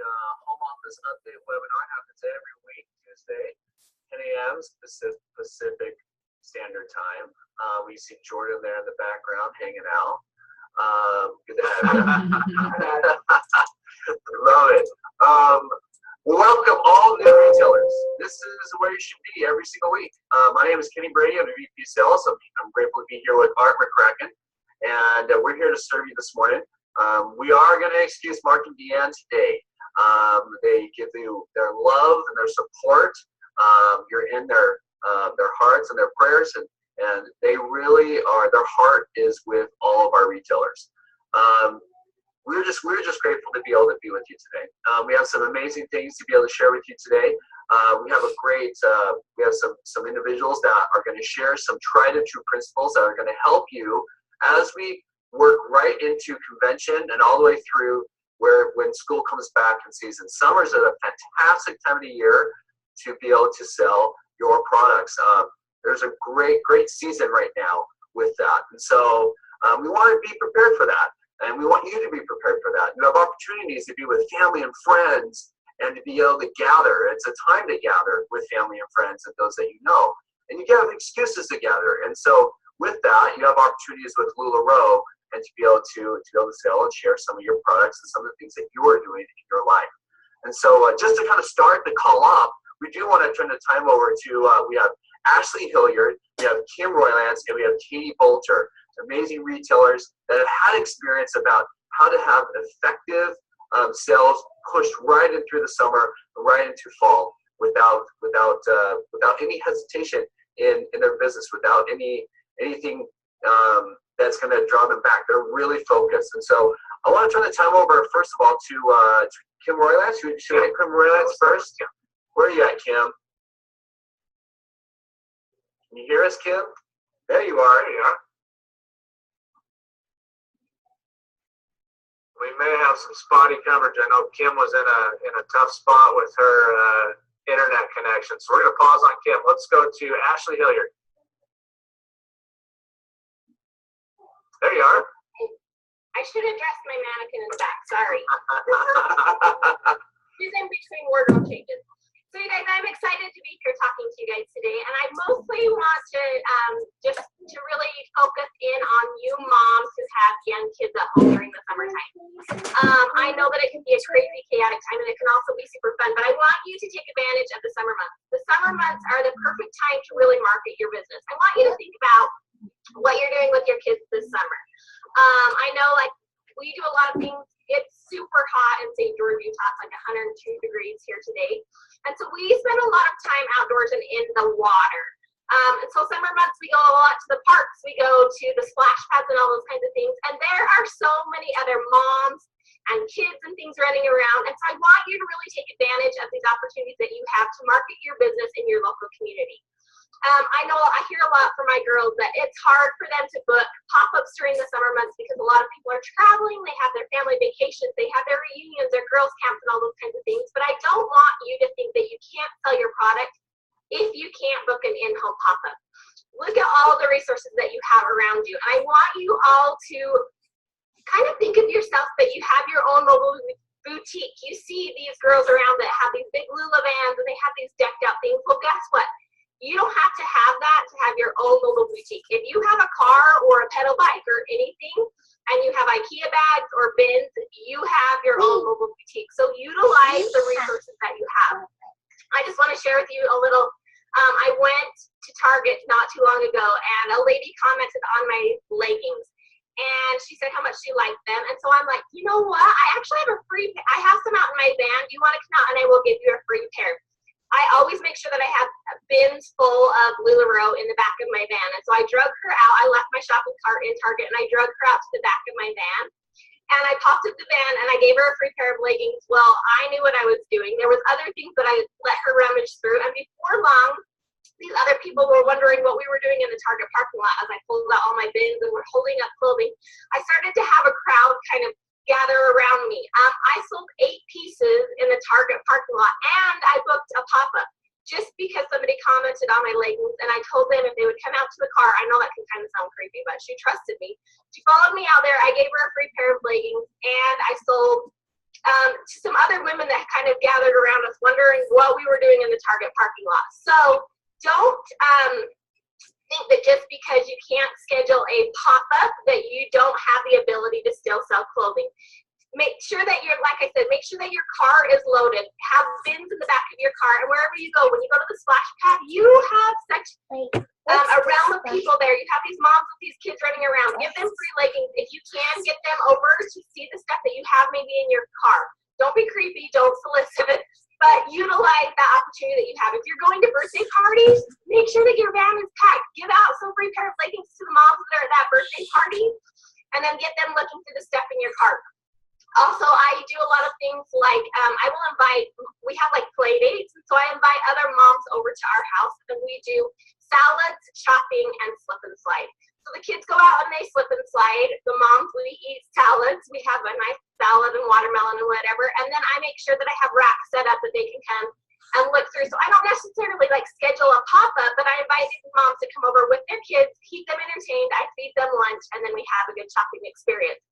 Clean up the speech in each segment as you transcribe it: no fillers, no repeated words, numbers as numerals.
home office update webinar happens every week, Tuesday, 10 a.m. Pacific Standard Time. We see Jordan there in the background hanging out. Good to have you. Love it. Welcome all new retailers. This is where you should be every single week. My name is Kenny Brady. I'm the VP of Sales. I'm grateful to be here with Art McCracken, and we're here to serve you this morning. We are going to excuse Mark and Deanne today. They give you their love and their support. You're in their hearts and their prayers, and they really are. Their heart is with all of our retailers. We're just grateful to be able to be with you today. We have some amazing things to be able to share with you today. We have we have some individuals that are going to share some tried and true principles that are going to help you as we work right into convention and all the way through when school comes back in season. Summer's a fantastic time of the year to be able to sell your products. There's a great season right now with that, and so we want to be prepared for that. And we want you to be prepared for that. You have opportunities to be with family and friends and to be able to gather. It's a time to gather with family and friends and those that you know. And you have excuses to gather. And so with that, you have opportunities with LuLaRoe and to be able to sell and share some of your products and some of the things that you are doing in your life. And so just to kind of start the call off, we do want to turn the time over to, we have Ashley Hilliard, we have Kim Roylance, and we have Katie Bolter. Amazing retailers that have had experience about how to have effective sales pushed right in through the summer, right into fall, without any hesitation in their business, without anything that's going to draw them back. They're really focused, and so I want to turn the time over first of all to Kim Roylance. Should we hit Kim Roylance first? Where are you at, Kim? Can you hear us, Kim? There you are. There you are. We may have some spotty coverage. I know Kim was in a tough spot with her internet connection, so we're going to pause on Kim. Let's go to Ashley Hilliard. There you are. I should have dressed my mannequin in the back. Sorry. She's in between wardrobe changes. So you guys, I'm excited to be here talking to you guys today, and I mostly want to just to really focus in on you moms who have young kids at home during the summertime. I know that it can be a crazy, chaotic time, and it can also be super fun, but I want you to take advantage of the summer months. The summer months are the perfect time to really market your business. I want you to think about what you're doing with your kids this summer. I know, like, we do a lot of things. It's super hot in St. George, Utah. It's like 102 degrees here today. And so we spend a lot of time outdoors and in the water. And so summer months, we go a lot to the parks. We go to the splash pads and all those kinds of things. And there are so many other moms and kids and things running around. And so I want you to really take advantage of these opportunities that you have to market your business in your local community. I know I hear a lot from my girls that it's hard for them to book pop-ups during the summer months because a lot of people are traveling, they have their family vacations, they have their reunions, their girls' camps, and all those kinds of things. But I don't want you to think that you can't sell your product if you can't book an in-home pop-up. Look at all the resources that you have around you. And I want you all to kind of think of yourself that you have your own mobile boutique. You see these girls around that have these big Lula vans and they have these decked out things. Well, guess what? You don't have to have that to have your own mobile boutique. If you have a car or a pedal bike or anything, and you have IKEA bags or bins, you have your own mobile boutique. So utilize the resources that you have. I just want to share with you a little, I went to Target not too long ago, and a lady commented on my leggings. And she said how much she liked them. And so I'm like, you know what? I actually have I have some out in my van. Do you want to come out and I will give you a free pair? I always make sure that I have bins full of LuLaRoe in the back of my van. And so I drug her out. I left my shopping cart in Target and I drug her out to the back of my van. And I popped up the van and I gave her a free pair of leggings. Well, I knew what I was doing. There was other things that I let her rummage through. And before long, these other people were wondering what we were doing in the Target parking lot as I pulled out all my bins and were holding up clothing. I started to have a crowd kind of gather around me. I sold 8 pieces in the Target parking lot, and I booked a pop-up just because somebody commented on my leggings, and I told them if they would come out to the car. I know that can kind of sound creepy, but she trusted me. She followed me out there. I gave her a free pair of leggings, and I sold to some other women that kind of gathered around us wondering what we were doing in the Target parking lot. So don't think that just because you can't schedule a pop-up that you don't have the ability to still sell clothing. Make sure that like I said, make sure that your car is loaded. Have bins in the back of your car, and wherever you go, when you go to the splash pad, you have such a realm of people there. You have these moms with these kids running around. Give them free leggings. If you can, get them over to see the stuff that you have maybe in your car. Don't be creepy. Don't solicit it. But utilize that opportunity that you have. If you're going to birthday parties, make sure that your van is packed. Give out some free pair of leggings to the moms that are at that birthday party, and then get them looking through the stuff in your cart. Also, I do a lot of things like I will invite, we have like play dates, and so I invite other moms over to our house, and we do salads, shopping, and slip and slide. So the kids go out and they slip and slide. The moms, we eat salads. We have a nice salad and watermelon and whatever, and then I make sure that I have racks set up that they can come and look through. So I don't necessarily like schedule a pop-up, but I invite these moms to come over with their kids, keep them entertained, I feed them lunch, and then we have a good shopping experience.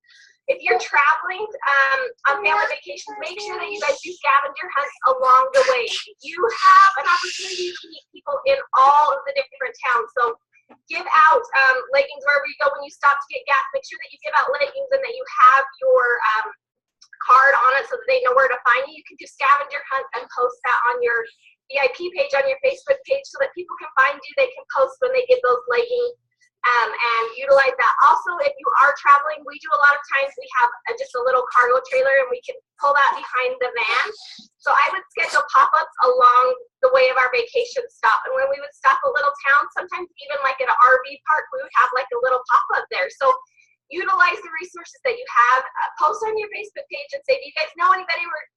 If you're traveling on family vacations, make sure that you guys do scavenger hunts along the way. You have an opportunity to meet people in all of the different towns. So give out leggings wherever you go. When you stop to get gas, make sure that you give out leggings and that you have your card on it so that they know where to find you. You can do scavenger hunts and post that on your VIP page, on your Facebook page, so that people can find you. They can post when they get those leggings. And utilize that. Also, if you are traveling, we do a lot of times, we have just a little cargo trailer, and we can pull that behind the van. So I would schedule pop-ups along the way of our vacation stop. And when we would stop a little town, sometimes even like at an RV park, we would have like a little pop-up there. So utilize the resources that you have. Post on your Facebook page and say, do you guys know anybody? We're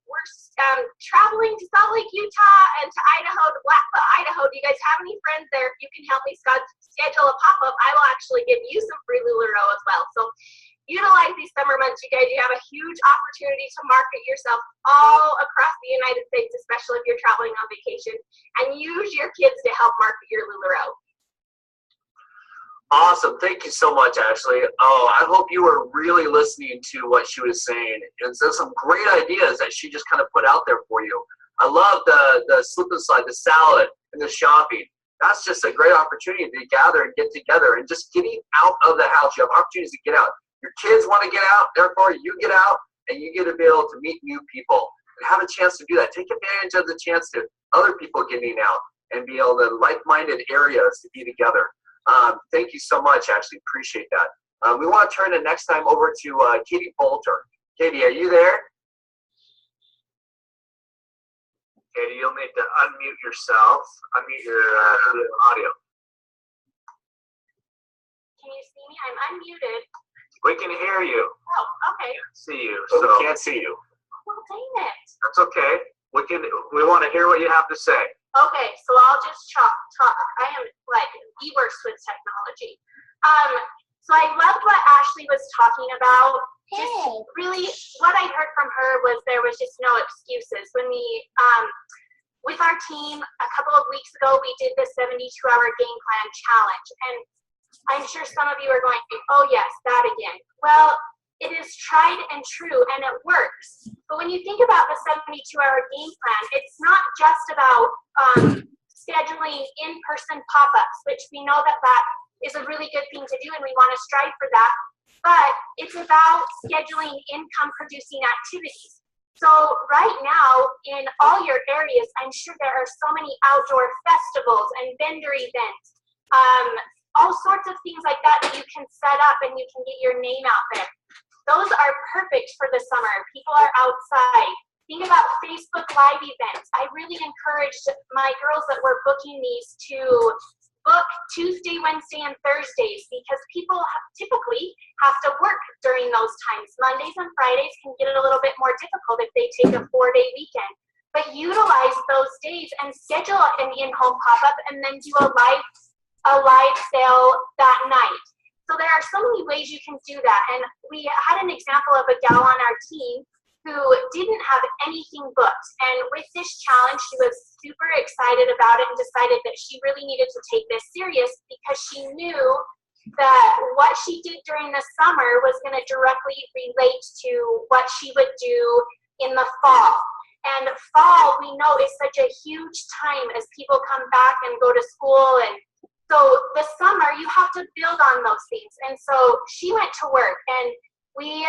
traveling to Salt Lake, Utah, and to Idaho, to Blackfoot, Idaho. Do you guys have any friends there? If you can help me schedule a pop-up, I will actually give you some free LuLaRoe as well. So utilize these summer months, you guys. You have a huge opportunity to market yourself all across the United States, especially if you're traveling on vacation, and use your kids to help market your LuLaRoe. Awesome. Thank you so much, Ashley. Oh, I hope you were really listening to what she was saying. And so some great ideas that she just kind of put out there for you. I love the slip and slide, the salad, and the shopping. That's just a great opportunity to gather and get together and just getting out of the house. You have opportunities to get out. Your kids want to get out, therefore you get out, and you get to be able to meet new people and have a chance to do that. Take advantage of the chance to other people getting out and be able to like-minded areas to be together. Thank you so much, Ashley. Appreciate that. We want to turn the next time over to Katie Bolter. Katie, are you there? Katie, you'll need to unmute yourself. Unmute your audio. Can you see me? I'm unmuted. We can hear you. Oh, okay. Can't see you. So So we can't see you. Well, dang it. that's okay. We want to hear what you have to say. Okay, so I'll just talk. I am like the worst with technology. So I loved what Ashley was talking about. Just really, what I heard from her was there was just no excuses. When we, with our team, a couple of weeks ago, we did the 72-hour game plan challenge. And I'm sure some of you are going, oh yes, that again. Well, it is tried and true, and it works. But when you think about the 72-hour game plan, it's not just about scheduling in-person pop-ups, which we know that is a really good thing to do, and we want to strive for that. But it's about scheduling income-producing activities. So right now, in all your areas, I'm sure there are so many outdoor festivals and vendor events, all sorts of things like that that you can set up and you can get your name out there. Those are perfect for the summer. People are outside. Think about Facebook Live events. I really encouraged my girls that were booking these to book Tuesday, Wednesday, and Thursdays, because people typically have to work during those times. Mondays and Fridays can get it a little bit more difficult if they take a 4-day weekend. But utilize those days and schedule an in-home pop-up and then do a live sale that night. So there are so many ways you can do that. And we had an example of a gal on our team who didn't have anything booked. And with this challenge, she was super excited about it and decided that she really needed to take this serious, because she knew that what she did during the summer was going to directly relate to what she would do in the fall. And fall, we know, is such a huge time as people come back and go to school. And so the summer, you have to build on those things. And so she went to work, and we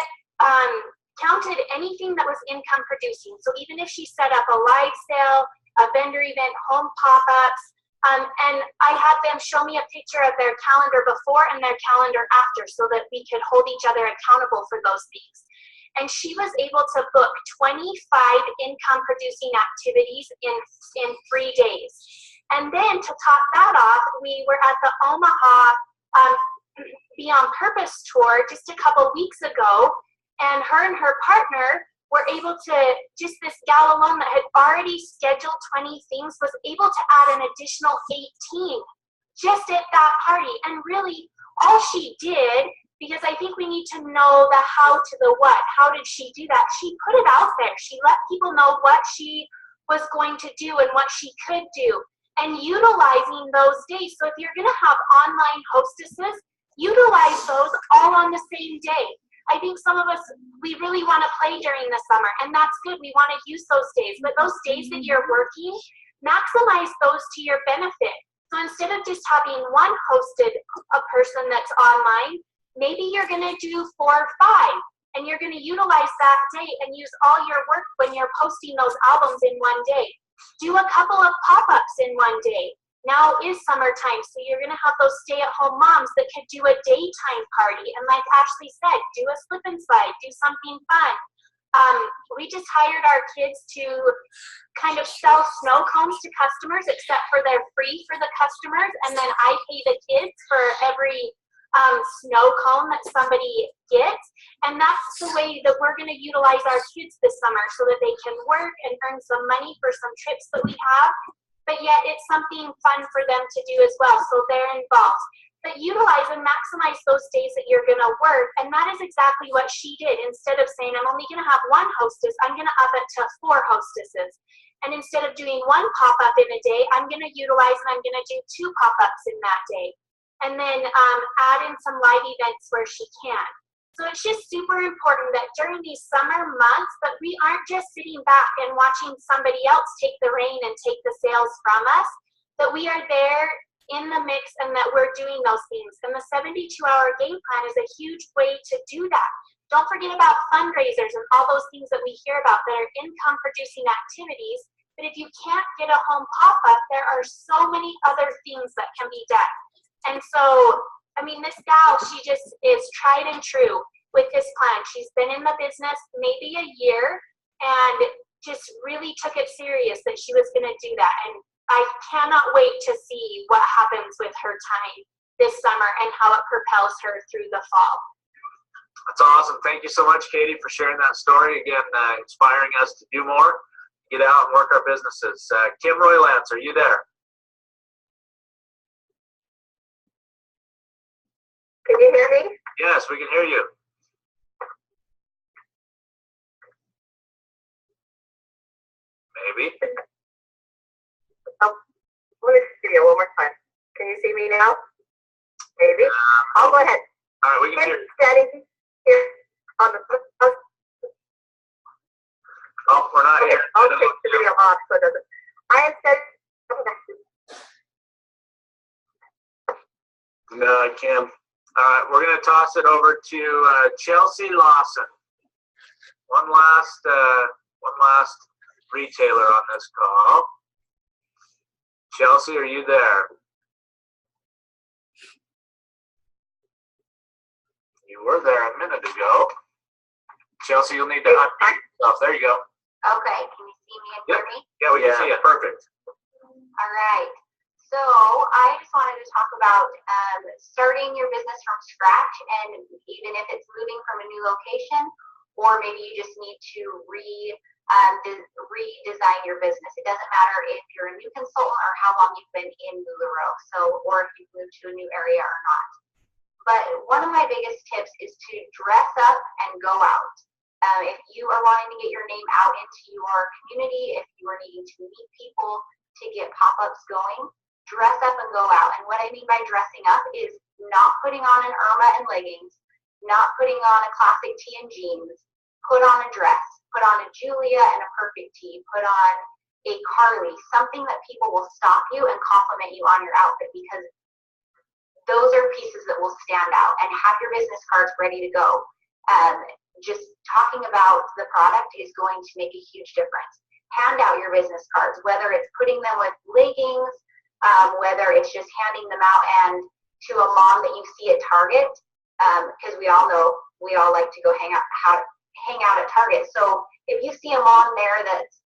counted anything that was income producing. So even if she set up a live sale, a vendor event, home pop-ups, and I had them show me a picture of their calendar before and their calendar after so that we could hold each other accountable for those things. And she was able to book 25 income producing activities in 3 days. And then to top that off, we were at the Omaha Be on Purpose tour just a couple weeks ago, and her partner were able to, just this gal alone that had already scheduled 20 things was able to add an additional 18 just at that party. And really all she did, because I think we need to know the how to the what. How did she do that? She put it out there. She let people know what she was going to do and what she could do, and utilizing those days. So if you're going to have online hostesses, utilize those all on the same day. I think some of us, we really want to play during the summer, and that's good. We want to use those days, but those days that you're working, maximize those to your benefit. So instead of just having one hosted a person that's online, maybe you're going to do 4 or 5, and you're going to utilize that day and use all your work when you're posting those albums in one day. Do a couple of pop-ups in one day. Now is summertime, so you're going to have those stay-at-home moms that could do a daytime party. And like Ashley said, do a slip and slide, do something fun. We just hired our kids to kind of sell snow cones to customers, except for they're free for the customers, and then I pay the kids for every snow cone that somebody gets. And that's the way that we're going to utilize our kids this summer, so that they can work and earn some money for some trips that we have, but yet it's something fun for them to do as well, so they're involved. But utilize and maximize those days that you're going to work, and that is exactly what she did. Instead of saying, I'm only going to have 1 hostess, I'm going to up it to 4 hostesses. And instead of doing 1 pop-up in a day, I'm going to utilize and I'm going to do 2 pop-ups in that day. And then add in some live events where she can. So it's just super important that during these summer months that we aren't just sitting back and watching somebody else take the reign and take the sales from us, that we are there in the mix and that we're doing those things. And the 72-hour game plan is a huge way to do that. Don't forget about fundraisers and all those things that we hear about that are income producing activities. But if you can't get a home pop-up, there are so many other things that can be done. And so, I mean, this gal, she just is tried and true with this plan. She's been in the business maybe a year and just really took it serious that she was going to do that. And I cannot wait to see what happens with her time this summer and how it propels her through the fall. That's awesome. Thank you so much, Katie, for sharing that story. Again, inspiring us to do more, get out and work our businesses. Kim Roylance, are you there? Can you hear me? Yes, we can hear you. Maybe. Oh, let me see you one more time. Can you see me now? Maybe. I'll go ahead. All right, we can hear you. Standing here on the. Oh, we're not here. I'll take the video off so it doesn't. I am standing. No, Kim. All right, we're going to toss it over to Chelsea Lawson. One last retailer on this call. Chelsea, are you there? You were there a minute ago. Chelsea, you'll need to unmute yourself. There you go. Okay, can you see me and hear me? Yeah, we can see it. Perfect. All right. So I just wanted to talk about starting your business from scratch, and even if it's moving from a new location, or maybe you just need to redesign your business. It doesn't matter if you're a new consultant or how long you've been in LuLaRoe, or if you've moved to a new area or not. But one of my biggest tips is to dress up and go out. If you are wanting to get your name out into your community, if you are needing to meet people to get pop-ups going, dress up and go out. And what I mean by dressing up is not putting on an Irma and leggings, not putting on a classic tee and jeans, put on a dress, put on a Julia and a perfect tee, put on a Carly, something that people will stop you and compliment you on your outfit, because those are pieces that will stand out. And have your business cards ready to go. Just talking about the product is going to make a huge difference. Hand out your business cards, whether it's putting them with leggings, whether it's just handing them out and to a mom that you see at Target, because we all know we all like to go hang out at Target. So if you see a mom there that's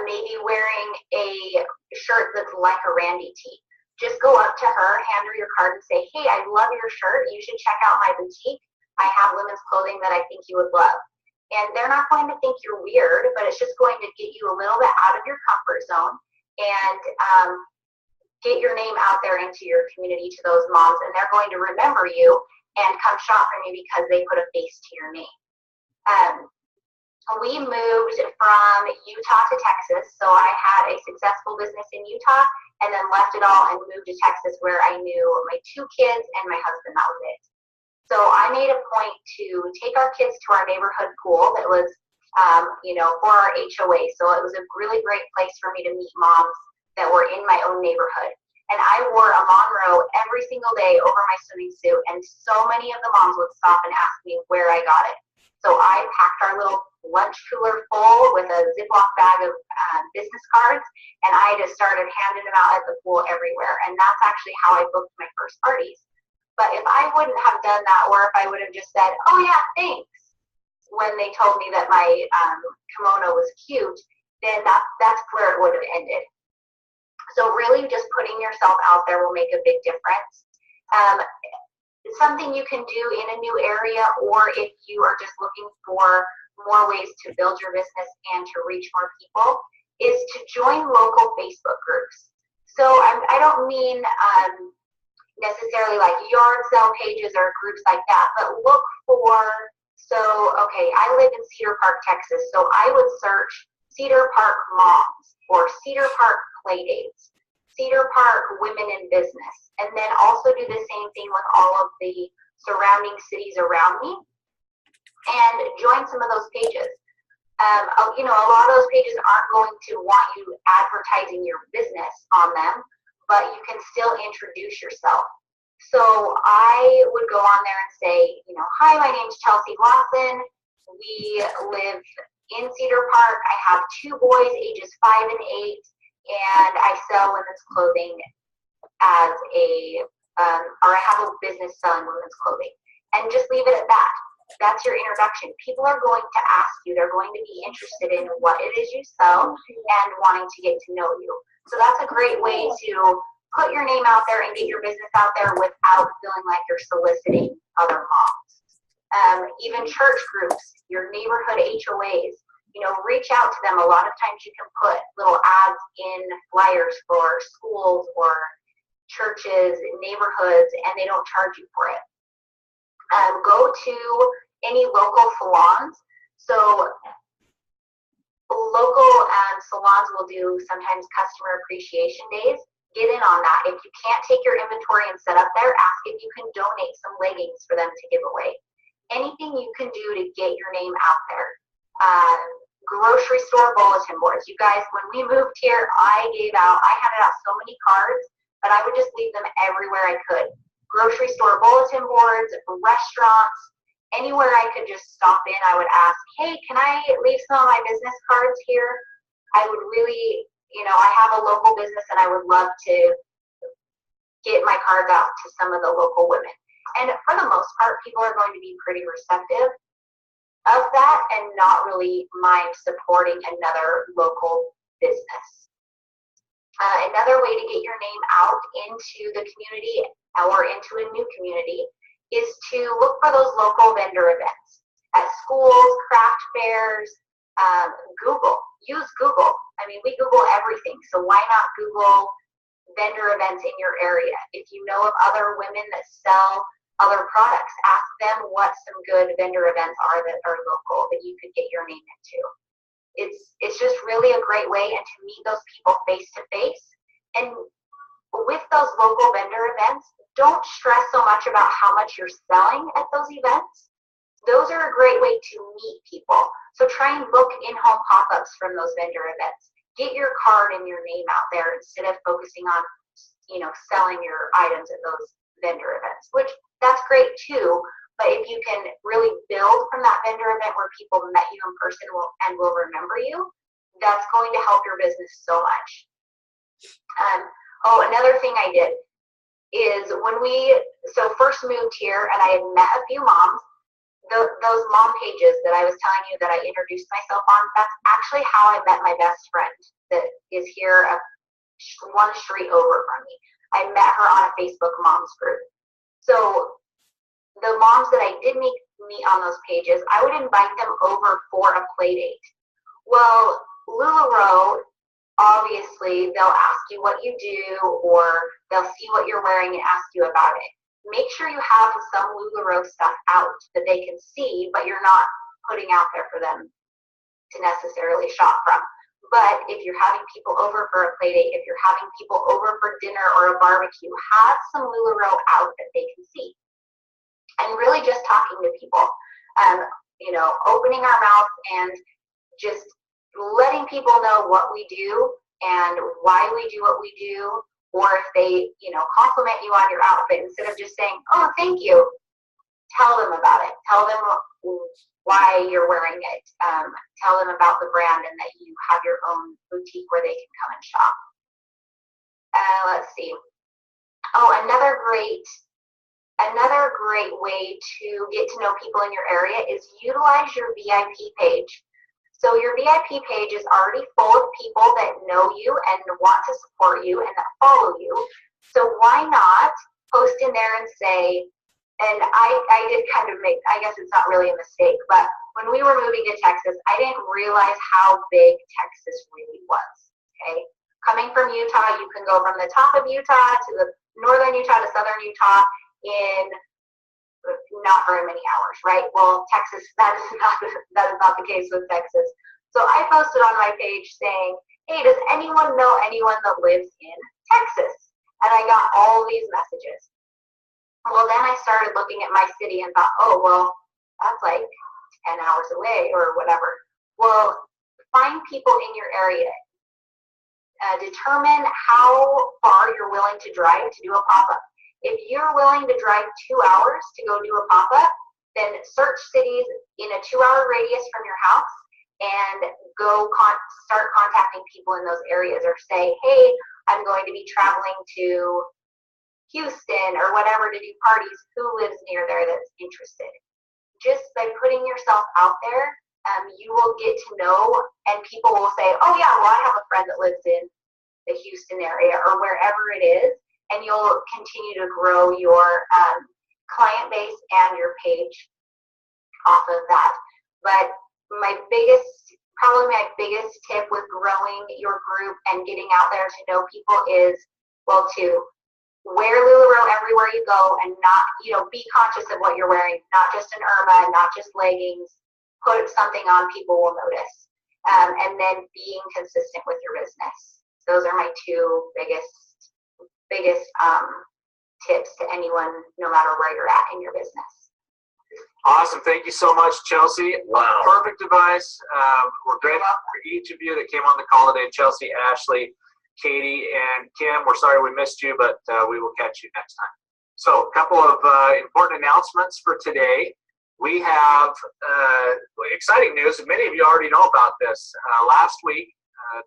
maybe wearing a shirt that's like a Randy tee, just go up to her, hand her your card, and say, hey, I love your shirt. You should check out my boutique. I have women's clothing that I think you would love. And they're not going to think you're weird, but it's just going to get you a little bit out of your comfort zone and get your name out there into your community to those moms. And they're going to remember you and come shop from you because they put a face to your name. We moved from Utah to Texas, so I had a successful business in Utah and then left it all and moved to Texas, where I knew my 2 kids and my husband. That was it. So I made a point to take our kids to our neighborhood pool that was, for our HOA. So it was a really great place for me to meet moms that were in my own neighborhood. And I wore a Monroe every single day over my swimming suit, and so many of the moms would stop and ask me where I got it. So I packed our little lunch cooler full with a Ziploc bag of business cards, and I just started handing them out at the pool everywhere. And that's actually how I booked my first parties. But if I wouldn't have done that, or if I would have just said, oh yeah, thanks, when they told me that my kimono was cute, then that's where it would have ended. So really just putting yourself out there will make a big difference. Something you can do in a new area, or if you are just looking for more ways to build your business and to reach more people, is to join local Facebook groups. So I don't mean necessarily like yard sale pages or groups like that, but look for, I live in Cedar Park, Texas, so I would search Cedar Park moms or Cedar Park playdates, Cedar Park women in business, and then also do the same thing with all of the surrounding cities around me and join some of those pages. A lot of those pages aren't going to want you advertising your business on them, but you can still introduce yourself. So I would go on there and say, hi, my name's Chelsea Lawson. We live in Cedar Park. I have 2 boys, ages 5 and 8, and I sell women's clothing as or I have a business selling women's clothing. And just leave it at that. That's your introduction. People are going to ask you. They're going to be interested in what it is you sell and wanting to get to know you. So that's a great way to put your name out there and get your business out there without feeling like you're soliciting other moms. Even church groups, your neighborhood HOAs, reach out to them. A lot of times you can put little ads in flyers for schools or churches, neighborhoods, and they don't charge you for it. Go to any local salons. So local salons will do sometimes customer appreciation days. Get in on that. If you can't take your inventory and set up there, ask if you can donate some leggings for them to give away. Anything you can do to get your name out there. Grocery store bulletin boards. You guys, when we moved here, I handed out so many cards, but I would just leave them everywhere I could. Grocery store bulletin boards, restaurants, anywhere I could just stop in, I would ask, hey, can I leave some of my business cards here? I would really, I have a local business and I would love to get my cards out to some of the local women. And for the most part, people are going to be pretty receptive of that and not really mind supporting another local business. Another way to get your name out into the community or into a new community is to look for those local vendor events at schools, craft fairs, Google. Use Google. I mean, we Google everything, so why not Google vendor events in your area? If you know of other women that sell other products, ask them what some good vendor events are that are local that you could get your name into. It's just really a great way and to meet those people face to face. And with those local vendor events, don't stress so much about how much you're selling at those events. those are a great way to meet people. So try and book in-home pop-ups from those vendor events. Get your card and your name out there instead of focusing on, selling your items at those vendor events, which that's great too. But if you can really build from that vendor event where people met you in person and will remember you, that's going to help your business so much. Another thing I did is when we first moved here and I had met a few moms, those mom pages that I was telling you that I introduced myself on, that's actually how I met my best friend that is here one street over from me. I met her on a Facebook moms group. So the moms that I did meet on those pages, I would invite them over for a play date. Well, LuLaRoe, obviously, they'll ask you what you do, or they'll see what you're wearing and ask you about it. Make sure you have some LuLaRoe stuff out that they can see, but you're not putting out there for them to necessarily shop from. But if you're having people over for a play date, if you're having people over for dinner or a barbecue, have some LuLaRoe out that they can see. And really just talking to people, opening our mouth and just letting people know what we do and why we do what we do, or if they, compliment you on your outfit, instead of just saying, oh, thank you, tell them about it. Tell them why you're wearing it. Tell them about the brand and that you have your own boutique where they can come and shop. Let's see. Another great way to get to know people in your area is utilize your VIP page. So your VIP page is already full of people that know you and want to support you and that follow you. So why not post in there and say, and I did kind of make, I guess it's not really a mistake, but when we were moving to Texas, I didn't realize how big Texas really was, okay? Coming from Utah, you can go from the top of Utah to the northern Utah to southern Utah in not very many hours, right? Well, Texas, that is not the case with Texas. So I posted on my page saying, hey, does anyone know anyone that lives in Texas? And I got all these messages. Well, then I started looking at my city and thought, oh, well, that's like 10 hours away or whatever. Well, find people in your area. Determine how far you're willing to drive to do a pop-up. If you're willing to drive 2 hours to go do a pop-up, then search cities in a 2-hour radius from your house and go start contacting people in those areas, or say, hey, I'm going to be traveling to Houston or whatever to do parties. Who lives near there that's interested? Just by putting yourself out there, you will get to know, and people will say, oh yeah, well, I have a friend that lives in the Houston area or wherever it is, and you'll continue to grow your client base and your page off of that. But my biggest tip with growing your group and getting out there to know people is, well, to wear LuLaRoe everywhere you go, and not, be conscious of what you're wearing, not just an Irma, not just leggings. Put something on people will notice. And then being consistent with your business. Those are my two biggest tips to anyone, no matter where you're at in your business. Awesome. Thank you so much, Chelsea. Wow. Perfect advice. We're grateful for each of you that came on the call today. Chelsea, Ashley, Katie, and Kim, we're sorry we missed you, but we will catch you next time. So a couple of important announcements for today. We have exciting news, and many of you already know about this. Last week,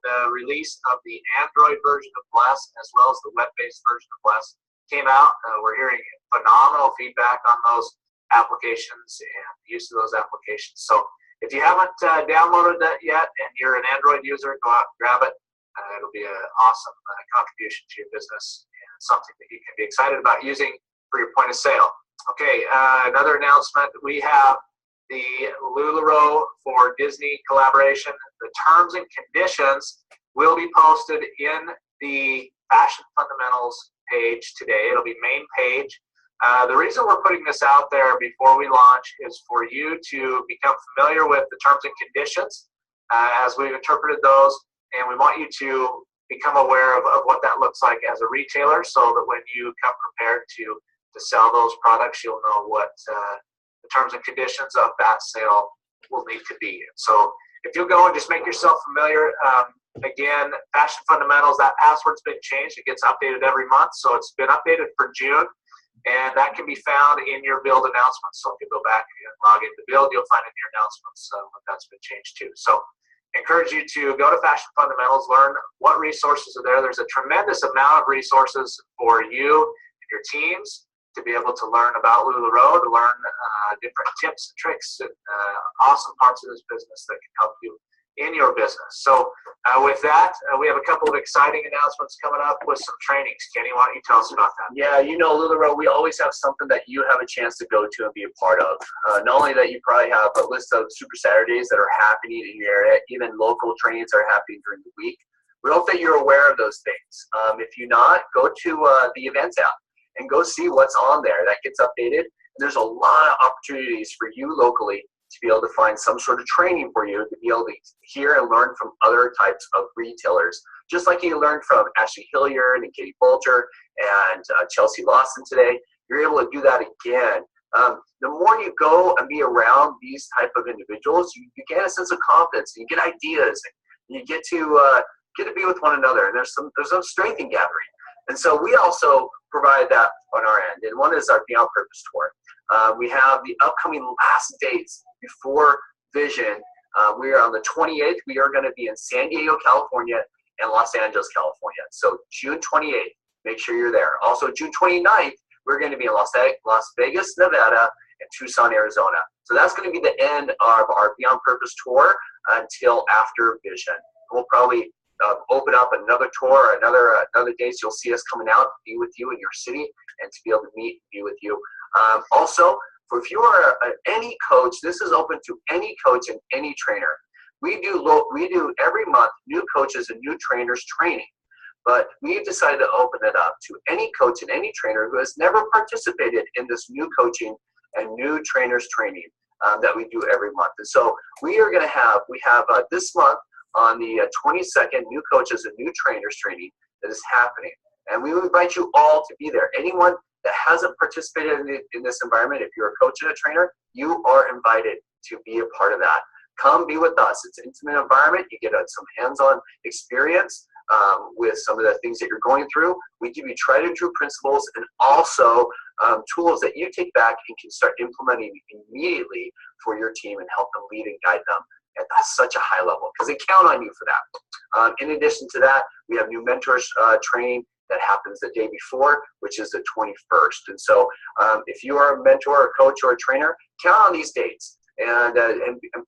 the release of the Android version of Bless, as well as the web-based version of Bless, came out. We're hearing phenomenal feedback on those applications and the use of those applications. So if you haven't downloaded that yet and you're an Android user, go out and grab it. It'll be an awesome contribution to your business and something that you can be excited about using for your point of sale. Okay, another announcement. We have the LuLaRoe for Disney collaboration. The terms and conditions will be posted in the Fashion Fundamentals page today. It'll be main page. The reason we're putting this out there before we launch is for you to become familiar with the terms and conditions as we've interpreted those, and we want you to become aware of what that looks like as a retailer, so that when you come prepared to sell those products, you'll know what the terms and conditions of that sale will need to be. So if you'll go and just make yourself familiar, again, Fashion Fundamentals, that password's been changed. It gets updated every month. So it's been updated for June, and that can be found in your Build announcements. So if you go back and log into Build, you'll find it in your announcements that's been changed too. So encourage you to go to Fashion Fundamentals, learn what resources are there. There's a tremendous amount of resources for you and your teams to be able to learn about LuLaRoe, to learn different tips and tricks and awesome parts of this business that can help you in your business. So with that, we have a couple of exciting announcements coming up with some trainings. Kenny, why don't you tell us about that? Yeah, LuLaRoe, we always have something that you have a chance to go to and be a part of. Not only that, you probably have a list of Super Saturdays that are happening in your area, even local trainings are happening during the week. We hope that you're aware of those things. If you're not, go to the events app and go see what's on there. That gets updated. And there's a lot of opportunities for you locally to be able to find some sort of training for you to be able to hear and learn from other types of retailers. Just like you learned from Ashley Hilliard and Katie Bolter and Chelsea Lawson today, you're able to do that again. The more you go and be around these type of individuals, you get a sense of confidence, and you get ideas, and you get to be with one another. And there's some strength in gathering. And so we also provide that on our end. And one is our Beyond Purpose tour. We have the upcoming last dates before Vision. We are on the 28th. We are going to be in San Diego, California, and Los Angeles, California. So June 28th, make sure you're there. Also, June 29th, we're going to be in Las Vegas, Nevada, and Tucson, Arizona. So that's going to be the end of our Beyond Purpose tour until after Vision. We'll probably open up another tour, another day, so you'll see us coming out to be with you in your city and to be able to meet and be with you. Also, if you are any coach, this is open to any coach and any trainer. We do every month new coaches and new trainers training, but we've decided to open it up to any coach and any trainer who has never participated in this new coaching and new trainers training that we do every month. And so we have this month on the 22nd, new coaches and new trainers training that is happening. And we invite you all to be there. Anyone that hasn't participated in this environment, if you're a coach and a trainer, you are invited to be a part of that. Come be with us. It's an intimate environment. You get some hands-on experience with some of the things that you're going through. We give you tried and true principles and also tools that you take back and can start implementing immediately for your team and help them lead and guide them at such a high level, because they count on you for that. In addition to that, we have new mentors training that happens the day before, which is the 21st. And so if you are a mentor, a coach, or a trainer, count on these dates and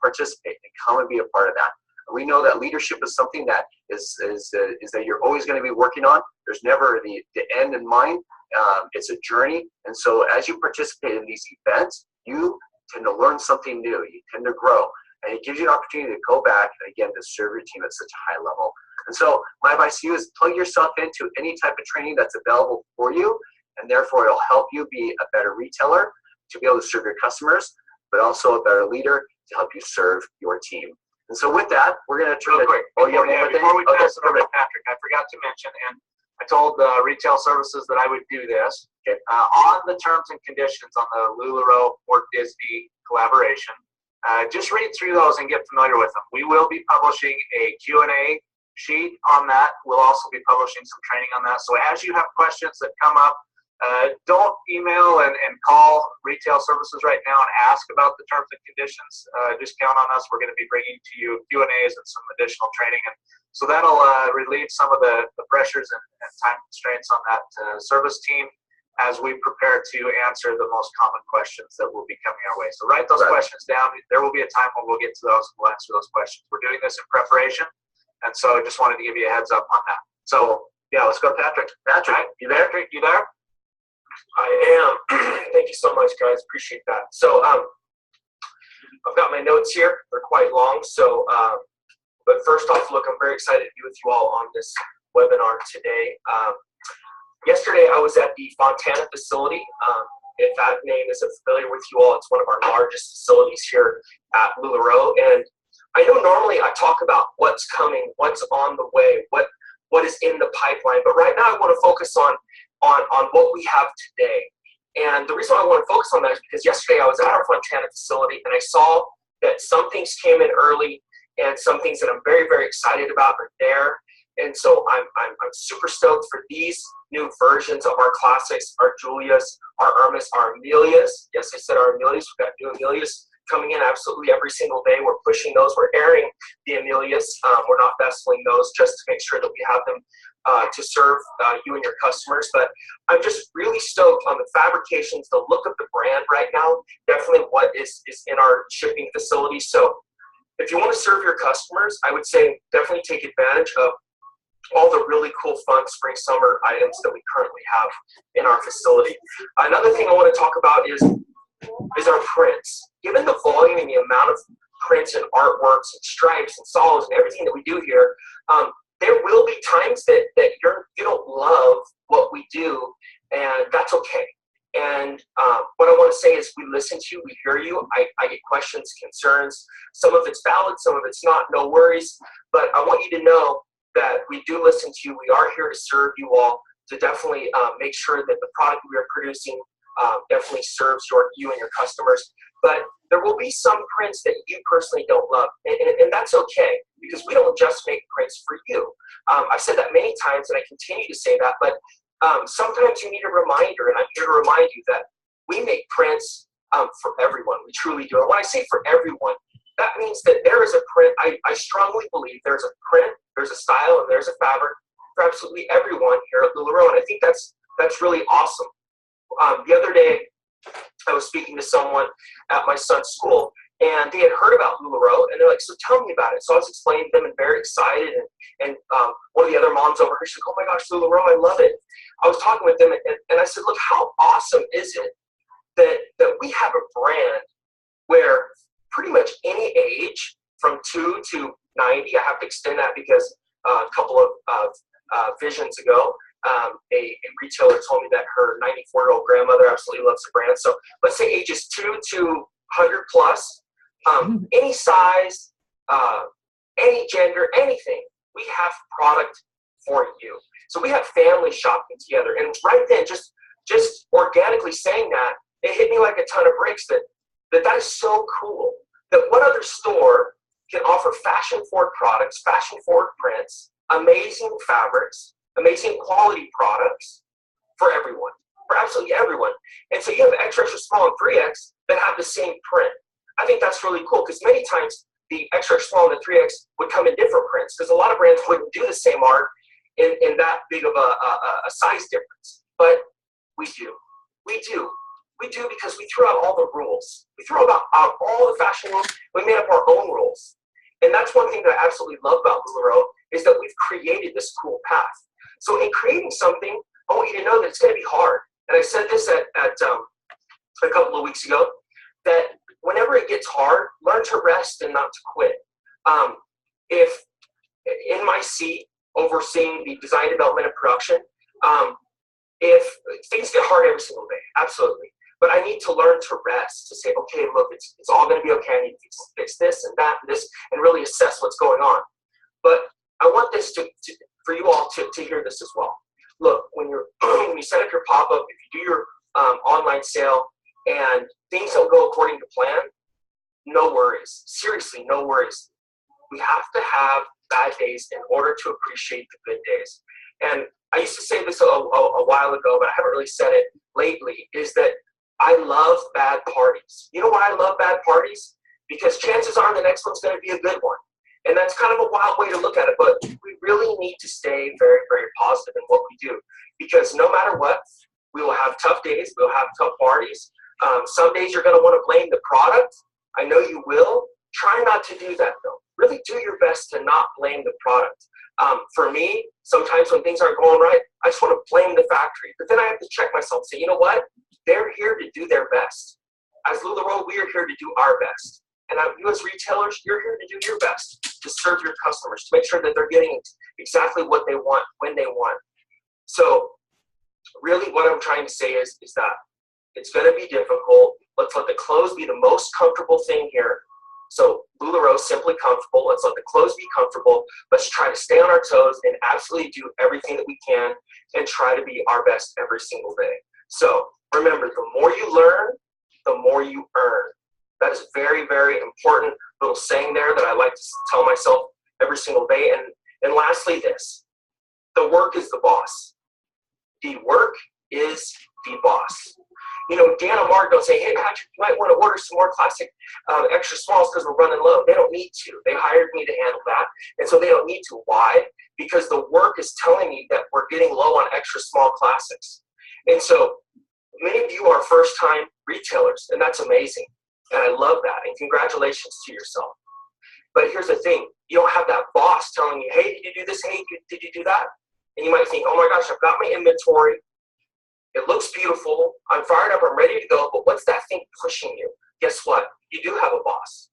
participate and come and be a part of that. We know that leadership is something that is that you're always going to be working on. There's never the end in mind. It's a journey. And so as you participate in these events, you tend to learn something new. You tend to grow. And it gives you an opportunity to go back and, again, to serve your team at such a high level. And so my advice to you is plug yourself into any type of training that's available for you, and therefore it'll help you be a better retailer to be able to serve your customers, but also a better leader to help you serve your team. And so with that, we're going to turn it quick. Before we pass it over to Patrick, I forgot to mention, and I told Retail Services that I would do this. Okay. On the terms and conditions on the LuLaRoe or Disney collaboration, just read through those and get familiar with them. We will be publishing a Q&A sheet on that. We'll also be publishing some training on that. So as you have questions that come up, don't email and call Retail Services right now and ask about the terms and conditions. Just count on us. We're going to be bringing to you Q&As and some additional training. And so that'll relieve some of the pressures and time constraints on that service team as we prepare to answer the most common questions that will be coming our way. So write those questions down. There will be a time when we'll get to those and we'll answer those questions. We're doing this in preparation, and so I just wanted to give you a heads up on that. So, yeah, let's go to Patrick. Patrick, you there? Patrick, you there? I am. Thank you so much, guys. Appreciate that. So I've got my notes here. They're quite long. So, but first off, look, I'm very excited to be with you all on this webinar today. Yesterday, I was at the Fontana facility. If that name isn't familiar with you all, it's one of our largest facilities here at LuLaRoe. And I know normally I talk about what's coming, what's on the way, what is in the pipeline. But right now, I want to focus on what we have today. And the reason why I want to focus on that is because yesterday I was at our Fontana facility and I saw that some things came in early and some things that I'm very, very excited about are there. And so I'm super stoked for these new versions of our classics, our Julias, our Irmas, our Amelias. Yes, I said our Amelias. We've got new Amelias coming in absolutely every single day. We're pushing those. We're airing the Amelias. We're not vesseling those just to make sure that we have them to serve you and your customers. But I'm just really stoked on the fabrications, the look of the brand right now, definitely what is in our shipping facility. So if you want to serve your customers, I would say definitely take advantage of all the really cool, fun spring, summer items that we currently have in our facility. Another thing I want to talk about is our prints. Given the volume and the amount of prints and artworks and stripes and solos and everything that we do here, there will be times that you don't love what we do, and that's okay. And what I want to say is we listen to you, we hear you. I get questions, concerns. Some of it's valid, some of it's not, no worries. But I want you to know that we do listen to you. We are here to serve you all, to definitely make sure that the product we are producing definitely serves you and your customers. But there will be some prints that you personally don't love, and that's okay, because we don't just make prints for you. I've said that many times, and I continue to say that, but sometimes you need a reminder, and I'm here to remind you that we make prints for everyone. We truly do. And when I say for everyone, that means that there is a print. I strongly believe there's a print, there's a style, and there's a fabric for absolutely everyone here at LuLaRoe, and I think that's really awesome. The other day, I was speaking to someone at my son's school, and they had heard about LuLaRoe, and they're like, so tell me about it. So I was explaining to them and very excited, and one of the other moms over here, she's like, oh my gosh, LuLaRoe, I love it. I was talking with them, and I said, look, how awesome is it that we have a brand where pretty much any age, from 2 to 90, I have to extend that because a couple of visions ago, a retailer told me that her 94-year-old grandmother absolutely loves the brand. So let's say ages 2 to 100 plus, any size, any gender, anything, we have product for you. So we have families shopping together. And right then, just organically saying that, it hit me like a ton of bricks that is so cool. That what other store can offer fashion-forward products, fashion-forward prints, amazing fabrics, amazing quality products for everyone, for absolutely everyone. And so you have extra, extra small and 3X that have the same print. I think that's really cool, because many times the extra, extra small and the 3X would come in different prints, because a lot of brands wouldn't do the same art in that big of a size difference. But we do. We do. We do, because we threw out all the rules. We threw out all the fashion rules. We made up our own rules. And that's one thing that I absolutely love about LuLaRoe, is that we've created this cool path. So in creating something, I want you to know that it's going to be hard. And I said this at a couple of weeks ago, that whenever it gets hard, learn to rest and not to quit. If in my seat, overseeing the design, development, and production, if things get hard every single day, absolutely. But I need to learn to rest, to say, okay, look, it's all going to be okay. I need to fix this and that and this, and really assess what's going on. But I want this for you all to hear this as well. Look, when you set up your pop-up, if you do your online sale and things don't go according to plan, no worries. Seriously, no worries. We have to have bad days in order to appreciate the good days. And I used to say this a while ago, but I haven't really said it lately, is that I love bad parties. You know why I love bad parties? Because chances are the next one's going to be a good one. And that's kind of a wild way to look at it, but we really need to stay very, very positive in what we do. Because no matter what, we will have tough days, we'll have tough parties. Some days you're going to want to blame the product. I know you will. Try not to do that, though. Really do your best to not blame the product. For me, sometimes when things aren't going right, I just want to blame the factory. But then I have to check myself and say, you know what? They're here to do their best. As LuLaRoe, we are here to do our best. And you as retailers, you're here to do your best, to serve your customers, to make sure that they're getting exactly what they want, when they want. So really what I'm trying to say is that it's going to be difficult. Let's let the clothes be the most comfortable thing here. So LuLaRoe, simply comfortable. Let's let the clothes be comfortable. Let's try to stay on our toes and absolutely do everything that we can and try to be our best every single day. So Remember, the more you learn, the more you earn. That is very, very important little saying there that I like to tell myself every single day. And lastly, this, the work is the boss. The work is the boss. You know, Dan and Mark don't say, hey, Patrick, you might want to order some more classic extra smalls because we're running low. They don't need to. They hired me to handle that. And so they don't need to. Why? Because the work is telling me that we're getting low on extra small classics. And so many of you are first-time retailers, and that's amazing. And I love that. And congratulations to yourself. But here's the thing. You don't have that boss telling you, hey, did you do this? Hey, did you do that? And you might think, oh, my gosh, I've got my inventory. It looks beautiful. I'm fired up. I'm ready to go. But what's that thing pushing you? Guess what? You do have a boss.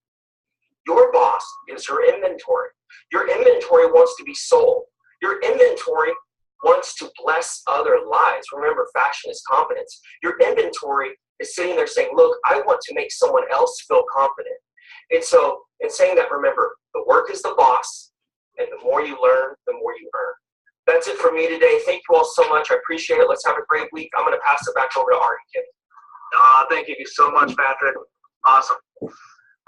Your boss is your inventory. Your inventory wants to be sold. Your inventory wants to bless other lives. Remember, fashion is confidence. Your inventory is sitting there saying, look, I want to make someone else feel confident. And so in saying that, remember, the work is the boss, and the more you learn, the more you earn. That's it for me today. Thank you all so much. I appreciate it. Let's have a great week. I'm going to pass it back over to Art and Kenny. Thank you so much, Patrick. Awesome.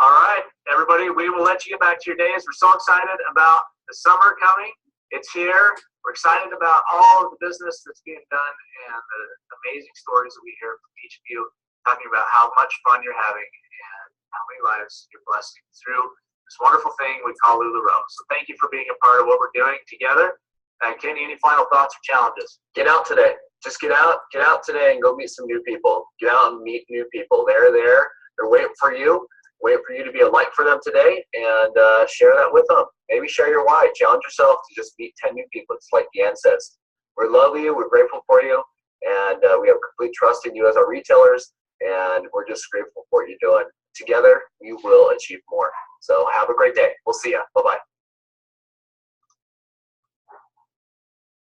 All right, everybody, we will let you get back to your days. We're so excited about the summer coming. It's here. We're excited about all of the business that's being done and the amazing stories that we hear from each of you, talking about how much fun you're having and how many lives you're blessing through this wonderful thing we call LuLaRoe. So thank you for being a part of what we're doing together. Kenny, any final thoughts or challenges? Get out today. Just get out today and go meet some new people. Get out and meet new people. They're there. They're waiting for you. Waiting for you to be a light for them today, and share that with them. Maybe share your why. Challenge yourself to just meet 10 new people. It's like Deanne says. We love you. We're grateful for you. And we have complete trust in you as our retailers. And we're just grateful for what you're doing. Together, you will achieve more. So have a great day. We'll see you. Bye-bye.